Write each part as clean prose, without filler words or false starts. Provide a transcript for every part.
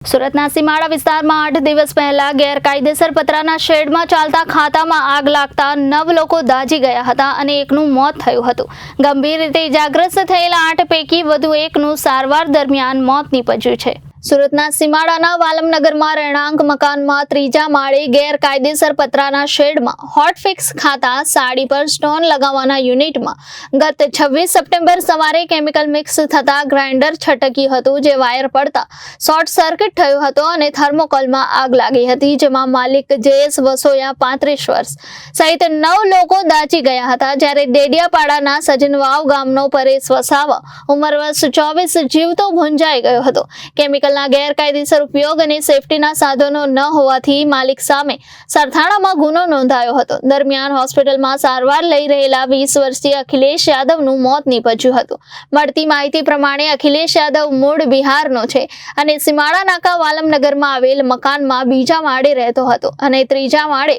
સુરતના સીમાડા વિસ્તારમાં 8 દિવસ પહેલા ગેરકાયદેસર પતરાના શેડમાં ચાલતા ખાતામાં આગ લાગતા 9 લોકો દાઝી ગયા હતા અને એકનું મોત થયું હતું। ગંભીર રીતે ઇજાગ્રસ્ત થયેલા 8 પૈકી વધુ એકનું સારવાર દરમિયાન મોત નીપજ્યું છે। સુરતના સીમાડાના વાલમનગરમાં રહેણાંક મકાનમાં ત્રીજા માળે ગેરકાયદેસર પતરાના શેડમાં હોટફિક્સ ખાતા સાડી પર સ્ટોન લગાવવાના યુનિટમાં ગત 26 સપ્ટેમ્બર સવારે કેમિકલ મિક્સ થતા ગ્રાઇન્ડર છટક્યું હતું, જે વાયર પડતા શોર્ટ સર્કિટ થયો હતો અને થર્મોકોલમાં આગ લાગી હતી, જેમાં માલિક જેએસ વસોયા 35 વર્ષ સહિત 9 લોકો દાઝી ગયા હતા, જ્યારે ડેડિયાપાડાના સજનવાવ ગામનો પરેશ વસાવા ઉંમર વર્ષ 24 જીવતો ભૂંજાઈ ગયો હતો। કેમિકલ ગેરકાયદેસર ઉપયોગ અને સેફટીના સાધનો ન હોવાથી માલિક સામે સરથાણામાં ગુનો નોંધાયો હતો। દરમિયાન હોસ્પિટલમાં સારવાર લઈ રહેલા 20 વર્ષીય અખિલેશ યાદવનું મોત નીપજ્યું હતું। મળતી માહિતી પ્રમાણે અખિલેશ યાદવ મૂળ બિહારનો છે અને સીમાડા નાકા વાલમનગરમાં આવેલ મકાનમાં બીજા માળે રહેતો હતો અને ત્રીજા માળે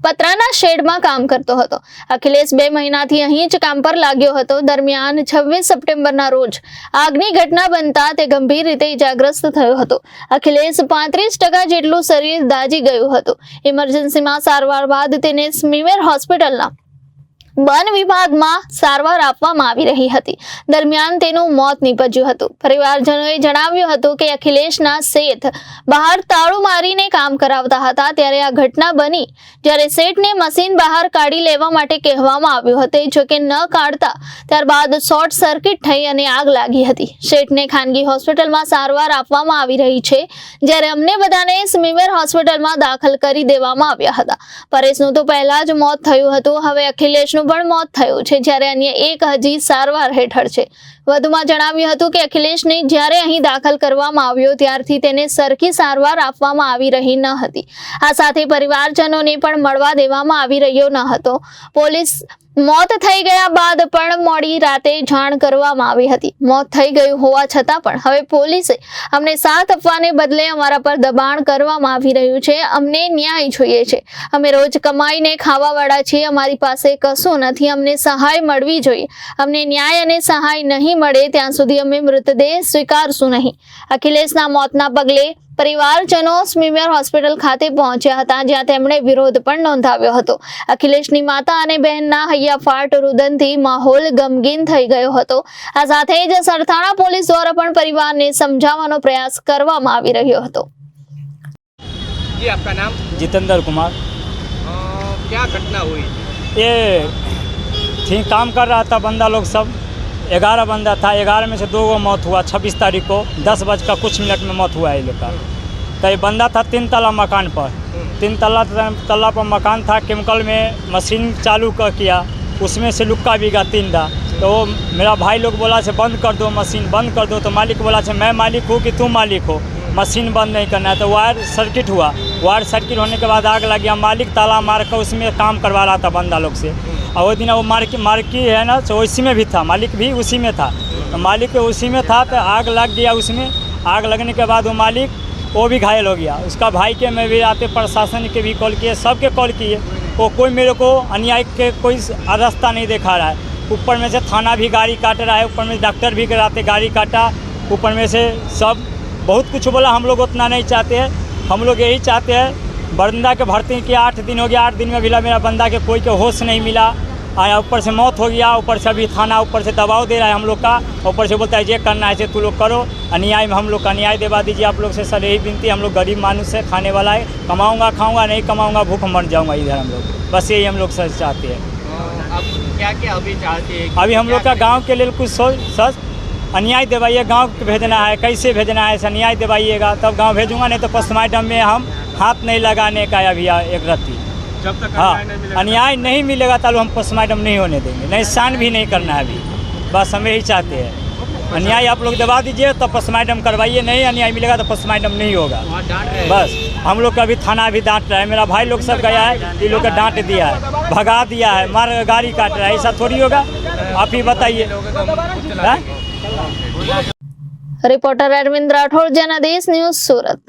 પતરાના શેડમાં કામ કરતો હતો। અખિલેશ 2 મહિનાથી અહીં જ કામ પર લાગ્યો હતો। દરમિયાન 26 સપ્ટેમ્બરના રોજ આગની ઘટના બનતા તે ગંભીર રીતે ઇજાગ્રસ્ત થયો હતો। અખિલેશ 35% જેટલું શરીર દાઝી ગયું હતું। ઇમરજન્સીમાં સારવાર બાદ તેને સ્મીમેર હોસ્પિટલના વન વિભાગમાં સારવાર આપવામાં આવી રહી હતી। દરમિયાન તેનું મોત નીપજ્યું હતું। પરિવારજનોએ જણાવ્યું હતું કે અખિલેશના શેઠ બહાર તાળું મારીને કામ કરાવતા હતા, ત્યારે આ ઘટના બની જ્યારે શેઠને મશીન બહાર કાઢી લેવા માટે કહેવામાં આવ્યું હતું, જો કે ન કાઢતા ત્યારબાદ શોર્ટ સર્કિટ થઈ અને આગ લાગી હતી। શેઠને ખાનગી હોસ્પિટલમાં સારવાર આપવામાં આવી રહી છે, જ્યારે અમને બધાને સ્મીમેર હોસ્પિટલમાં દાખલ કરી દેવામાં આવ્યા હતા। પરેશનું તો પહેલા જ મોત થયું હતું, હવે અખિલેશનું પણ મોત થયું છે, જ્યારે અન્ય એક હજી સારવાર હેઠળ છે। વધુમાં જણાવ્યું હતું કે અખિલેશને જ્યારે અહીં દાખલ કરવામાં આવ્યો ત્યારથી તેને સરખી સારવાર આપવામાં આવી રહી ન હતી। આ સાથે પરિવારજનોને પણ મળવા દેવામાં આવી રહ્યો ન હતો। પોલીસ મોત થઈ ગયા બાદ પણ મોડી રાતે જાણ કરવામાં આવી હતી। મોત થઈ ગયું હોવા છતાં પણ હવે પોલીસે અમને સાથ આપવાને બદલે અમારા પર દબાણ કરવામાં આવી રહ્યું છે। અમને ન્યાય જોઈએ છે। અમે રોજ કમાઈને ખાવાવાળા છીએ, અમારી પાસે કશું નથી। અમને સહાય મળવી જોઈએ। અમને ન્યાય અને સહાય નહીં મળે ત્યાં સુધી અમે મૃતદેહ સ્વીકારશું નહીં। અખિલેશના મોતના પગલે પરિવારજનો સ્મીમેર હોસ્પિટલ ખાતે પહોંચ્યા હતા, જ્યાં તેમણે વિરોધ પણ નોંધાવ્યો હતો। અખિલેશની માતા અને બહેનના હૈયાફાટ રુદનથી માહોલ ગમગીન થઈ ગયો હતો। આ સાથે જ સરથાણા પોલીસ દ્વારા પણ પરિવારને સમજાવવાનો પ્રયાસ કરવામાં આવી રહ્યો હતો। जी आपका नाम? जितेंद्र कुमार। क्या घटना हुई? ये थी काम कर रहा था बंदा लोग सब, 11 बंदा था। 11 में से 2 को मौत हुआ 26 तारीख को 10 बज कुछ मिनट में मौत हुआ ये लोग का। तो ये बंदा था 3 तला मकान पर, 3 तला पर मकान था। केमिकल में मशीन चालू किया, उसमें से लुक्का बिगा 3 दा। तो वो मेरा भाई लोग बोला से बंद कर दो, मशीन बंद कर दो। तो मालिक बोला से मैं मालिक हूँ कि तुम मालिक हो, मशीन बंद नहीं करना है। तो वायर सर्किट हुआ, वायर सर्किट होने के बाद आग लग गया। मालिक ताला मार कर उसमें काम करवा रहा था बंदा लोग से। और वो दिन वो मार्की है ना, तो उसी में भी था, मालिक भी उसी में था। तो मालिक उसी में था तो आग लग गया उसमें। आग लगने के बाद वो मालिक वो भी घायल हो गया। उसका भाई के में भी आते, प्रशासन के भी कॉल किए, सबके कॉल किए। वो कोई मेरे को अन्याय के कोई रास्ता नहीं दिखा रहा है। ऊपर में से थाना भी गाड़ी काट रहा है, ऊपर में डॉक्टर भी कराते गाड़ी काटा, ऊपर में से सब बहुत कुछ बोला। हम लोग उतना नहीं चाहते हैं। हम लोग यही चाहते हैं बंदा के भर्ती किया, 8 दिन हो गया, 8 दिन में भी मेरा बंदा के कोई के होश नहीं मिला। आया ऊपर से मौत हो गया, ऊपर से अभी थाना ऊपर से दबाव दे रहा है हम लोग का। ऊपर से बोलता है ये करना है, तू लोग करो, अन्याय में हम लोग का न्याय दिवा दीजिए। आप लोग से सर यही विनती है। हम लोग गरीब मानुष है, खाने वाला है, कमाऊँगा खाऊँगा, नहीं कमाऊँगा भूख मर जाऊँगा इधर। हम लोग बस यही हम लोग सच चाहते हैं। अब क्या क्या अभी चाहते हैं? अभी हम लोग का गाँव के लिए कुछ सच अन्याय दिवाइए। गांव भेजना है, कैसे भेजना है, ऐसा न्याय दिवाइएगा तब गांव भेजूंगा, नहीं तो पोस्टमार्टम में हम हाथ नहीं लगाने का अभी एक रत्ती। जब तक हाँ, अन्याय नहीं मिलेगा तब हम पोस्टमार्टम नहीं होने देंगे, नहीं शान भी नहीं करना है अभी। बस हम यही चाहते हैं, अन्याय आप लोग दबा दीजिए तो पोस्टमार्टम करवाइए, नहीं अन्याय मिलेगा तो पोस्टमार्टम नहीं होगा। बस हम लोग का भी थाना भी डांट रहा है। मेरा भाई लोग सब गया है, ये लोग का डांट दिया है, भगा दिया है, मार गाड़ी काट रहा है। ऐसा थोड़ी होगा, आप ही बताइए। रिपोर्टर अरविंद राठौड़, जनादेश न्यूज, सूरत।